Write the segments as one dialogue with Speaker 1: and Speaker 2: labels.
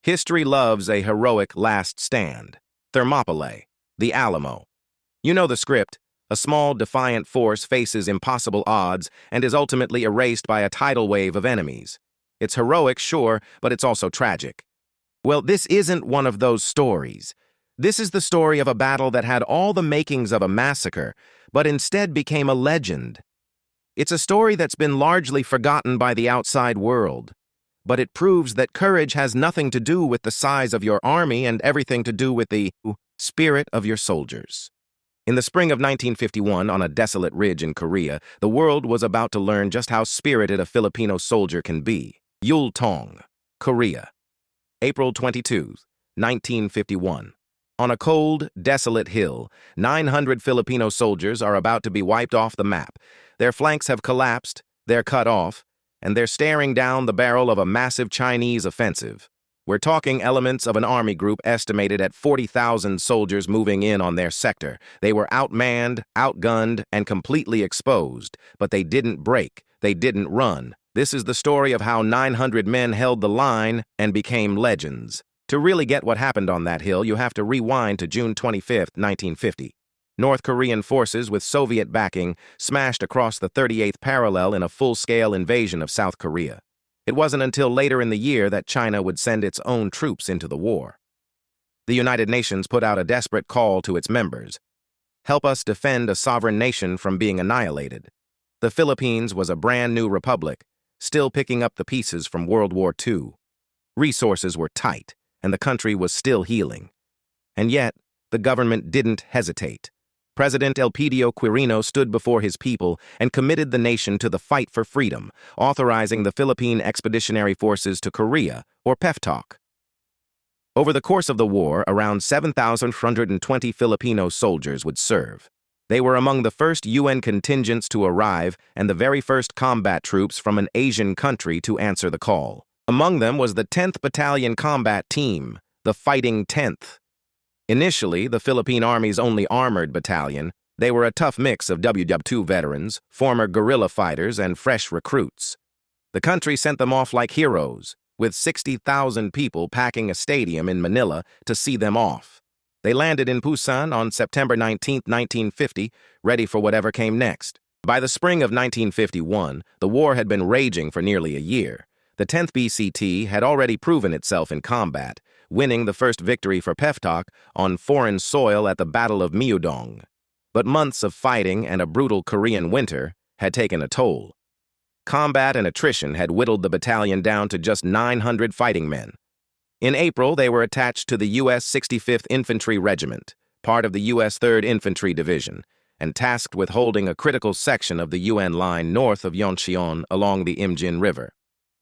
Speaker 1: History loves a heroic last stand. Thermopylae, the Alamo. You know the script. A small, defiant force faces impossible odds and is ultimately erased by a tidal wave of enemies. It's heroic, sure, but it's also tragic. Well, this isn't one of those stories. This is the story of a battle that had all the makings of a massacre, but instead became a legend. It's a story that's been largely forgotten by the outside world, but it proves that courage has nothing to do with the size of your army and everything to do with the spirit of your soldiers. In the spring of 1951, on a desolate ridge in Korea, the world was about to learn just how spirited a Filipino soldier can be. Yultong, Korea. April 22, 1951. On a cold, desolate hill, 900 Filipino soldiers are about to be wiped off the map. Their flanks have collapsed, they're cut off, and they're staring down the barrel of a massive Chinese offensive. We're talking elements of an army group estimated at 40,000 soldiers moving in on their sector. They were outmanned, outgunned, and completely exposed, but they didn't break, they didn't run. This is the story of how 900 men held the line and became legends. To really get what happened on that hill, you have to rewind to June 25, 1950. North Korean forces with Soviet backing smashed across the 38th parallel in a full-scale invasion of South Korea. It wasn't until later in the year that China would send its own troops into the war. The United Nations put out a desperate call to its members. Help us defend a sovereign nation from being annihilated. The Philippines was a brand new republic, still picking up the pieces from World War II. Resources were tight, and the country was still healing. And yet, the government didn't hesitate. President Elpidio Quirino stood before his people and committed the nation to the fight for freedom, authorizing the Philippine Expeditionary Forces to Korea, or PEFTOK. Over the course of the war, around 7,120 Filipino soldiers would serve. They were among the first UN contingents to arrive and the very first combat troops from an Asian country to answer the call. Among them was the 10th Battalion Combat Team, the Fighting 10th. Initially, the Philippine Army's only armored battalion, they were a tough mix of WW2 veterans, former guerrilla fighters, and fresh recruits. The country sent them off like heroes, with 60,000 people packing a stadium in Manila to see them off. They landed in Busan on September 19, 1950, ready for whatever came next. By the spring of 1951, the war had been raging for nearly a year. The 10th BCT had already proven itself in combat, winning the first victory for PEFTOK on foreign soil at the Battle of Yultong. But months of fighting and a brutal Korean winter had taken a toll. Combat and attrition had whittled the battalion down to just 900 fighting men. In April, they were attached to the U.S. 65th Infantry Regiment, part of the U.S. 3rd Infantry Division, and tasked with holding a critical section of the UN line north of Yoncheon along the Imjin River.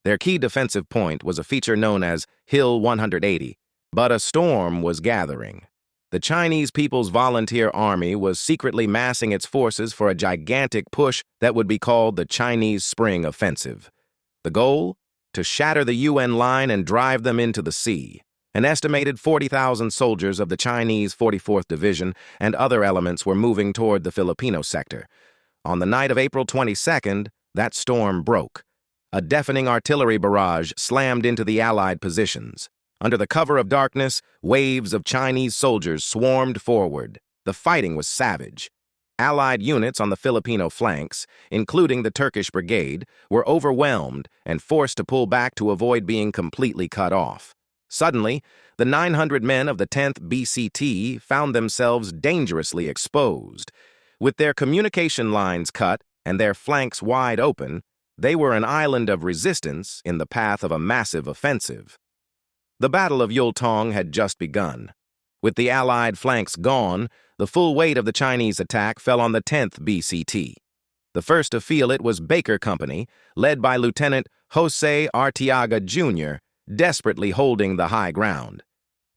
Speaker 1: Their key defensive point was a feature known as Hill 180, but a storm was gathering. The Chinese People's Volunteer Army was secretly massing its forces for a gigantic push that would be called the Chinese Spring Offensive. The goal? To shatter the UN line and drive them into the sea. An estimated 40,000 soldiers of the Chinese 44th Division and other elements were moving toward the Filipino sector. On the night of April 22nd, that storm broke. A deafening artillery barrage slammed into the Allied positions. Under the cover of darkness, waves of Chinese soldiers swarmed forward. The fighting was savage. Allied units on the Filipino flanks, including the Turkish brigade, were overwhelmed and forced to pull back to avoid being completely cut off. Suddenly, the 900 men of the 10th BCT found themselves dangerously exposed. With their communication lines cut and their flanks wide open, they were an island of resistance in the path of a massive offensive. The Battle of Yultong had just begun. With the Allied flanks gone, the full weight of the Chinese attack fell on the 10th BCT. The first to feel it was Baker Company, led by Lieutenant Jose Arteaga Jr., desperately holding the high ground.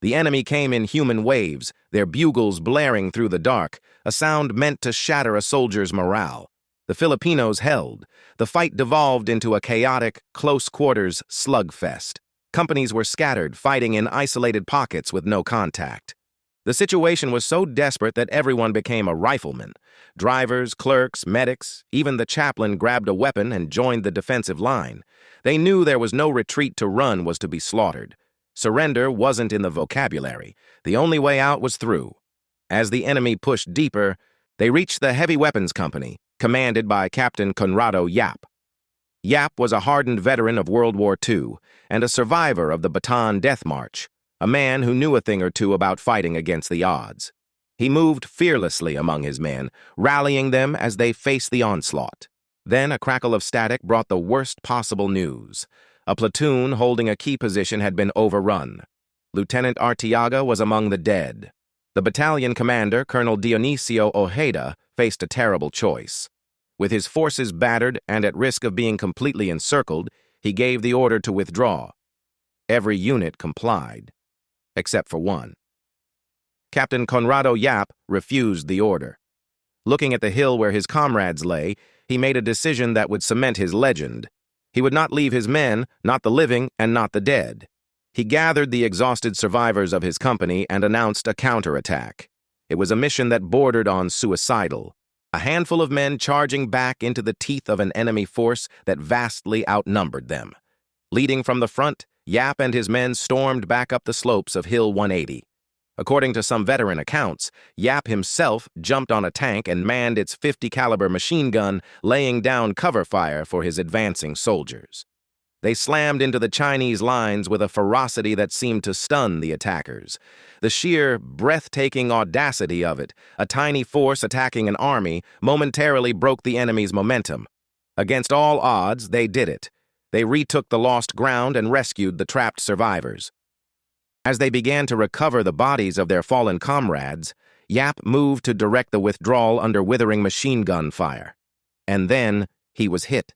Speaker 1: The enemy came in human waves, their bugles blaring through the dark, a sound meant to shatter a soldier's morale. The Filipinos held. The fight devolved into a chaotic, close-quarters slugfest. Companies were scattered, fighting in isolated pockets with no contact. The situation was so desperate that everyone became a rifleman. Drivers, clerks, medics, even the chaplain grabbed a weapon and joined the defensive line. They knew there was no retreat to run was to be slaughtered. Surrender wasn't in the vocabulary. The only way out was through. As the enemy pushed deeper, they reached the Heavy Weapons Company, commanded by Captain Conrado Yap. Yap was a hardened veteran of World War II and a survivor of the Bataan D March, a man who knew a thing or two about fighting against the odds. He moved fearlessly among his men, rallying them as they faced the onslaught. Then a crackle of static brought the worst possible news. A platoon holding a key position had been overrun. Lieutenant Artiaga was among the dead. The battalion commander, Colonel Dionisio Ojeda, faced a terrible choice. With his forces battered and at risk of being completely encircled, he gave the order to withdraw. Every unit complied, except for one. Captain Conrado Yap refused the order. Looking at the hill where his comrades lay, he made a decision that would cement his legend. He would not leave his men, not the living and not the dead. He gathered the exhausted survivors of his company and announced a counterattack. It was a mission that bordered on suicidal. A handful of men charging back into the teeth of an enemy force that vastly outnumbered them. Leading from the front, Yap and his men stormed back up the slopes of Hill 180. According to some veteran accounts, Yap himself jumped on a tank and manned its .50 caliber machine gun, laying down cover fire for his advancing soldiers. They slammed into the Chinese lines with a ferocity that seemed to stun the attackers. The sheer, breathtaking audacity of it, a tiny force attacking an army, momentarily broke the enemy's momentum. Against all odds, they did it. They retook the lost ground and rescued the trapped survivors. As they began to recover the bodies of their fallen comrades, Yap moved to direct the withdrawal under withering machine gun fire. And then he was hit.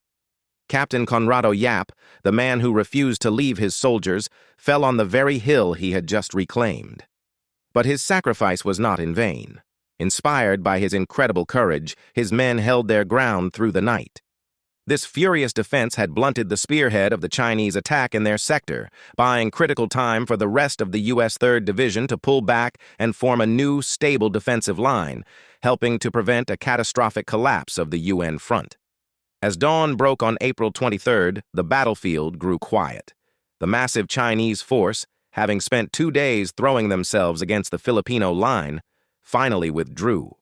Speaker 1: Captain Conrado Yap, the man who refused to leave his soldiers, fell on the very hill he had just reclaimed. But his sacrifice was not in vain. Inspired by his incredible courage, his men held their ground through the night. This furious defense had blunted the spearhead of the Chinese attack in their sector, buying critical time for the rest of the U.S. 3rd Division to pull back and form a new, stable defensive line, helping to prevent a catastrophic collapse of the UN front. As dawn broke on April 23rd, the battlefield grew quiet. The massive Chinese force, having spent 2 days throwing themselves against the Filipino line, finally withdrew.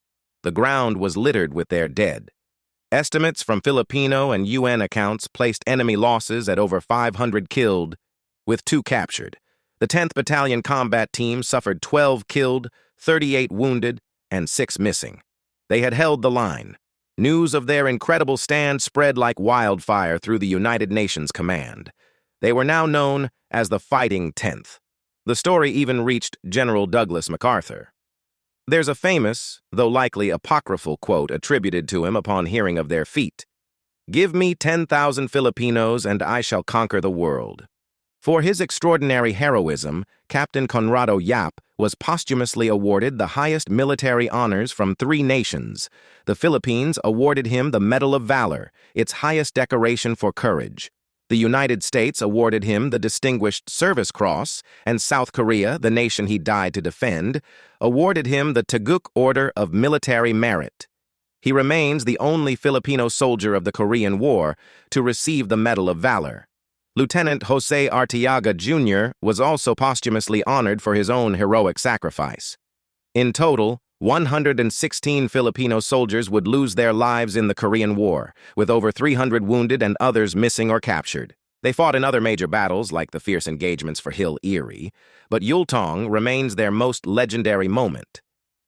Speaker 1: The ground was littered with their dead. Estimates from Filipino and UN accounts placed enemy losses at over 500 killed, with 2 captured. The 10th Battalion Combat Team suffered 12 killed, 38 wounded, and 6 missing. They had held the line. News of their incredible stand spread like wildfire through the United Nations command. They were now known as the Fighting 10th. The story even reached General Douglas MacArthur. There's a famous, though likely apocryphal quote attributed to him upon hearing of their feat. "Give me 10,000 Filipinos and I shall conquer the world." For his extraordinary heroism, Captain Conrado Yap was posthumously awarded the highest military honors from 3 nations. The Philippines awarded him the Medal of Valor, its highest decoration for courage. The United States awarded him the Distinguished Service Cross, and South Korea, the nation he died to defend, awarded him the Taguig Order of Military Merit. He remains the only Filipino soldier of the Korean War to receive the Medal of Valor. Lieutenant Jose Artiaga Jr. was also posthumously honored for his own heroic sacrifice. In total, 116 Filipino soldiers would lose their lives in the Korean War, with over 300 wounded and others missing or captured. They fought in other major battles, like the fierce engagements for Hill Erie, but Yultong remains their most legendary moment.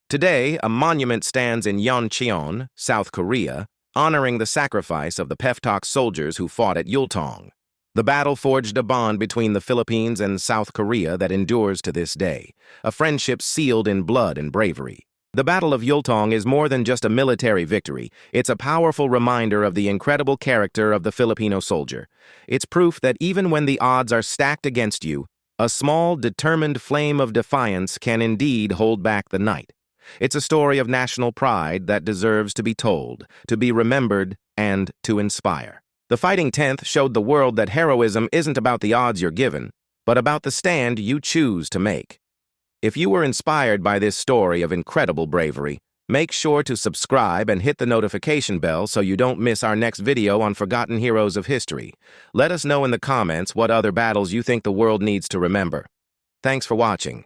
Speaker 1: Today, a monument stands in Yeoncheon, South Korea, honoring the sacrifice of the PEFTOK soldiers who fought at Yultong. The battle forged a bond between the Philippines and South Korea that endures to this day, a friendship sealed in blood and bravery. The Battle of Yultong is more than just a military victory. It's a powerful reminder of the incredible character of the Filipino soldier. It's proof that even when the odds are stacked against you, a small, determined flame of defiance can indeed hold back the night. It's a story of national pride that deserves to be told, to be remembered, and to inspire. The Fighting 10th showed the world that heroism isn't about the odds you're given, but about the stand you choose to make. If you were inspired by this story of incredible bravery, make sure to subscribe and hit the notification bell so you don't miss our next video on forgotten heroes of history. Let us know in the comments what other battles you think the world needs to remember. Thanks for watching.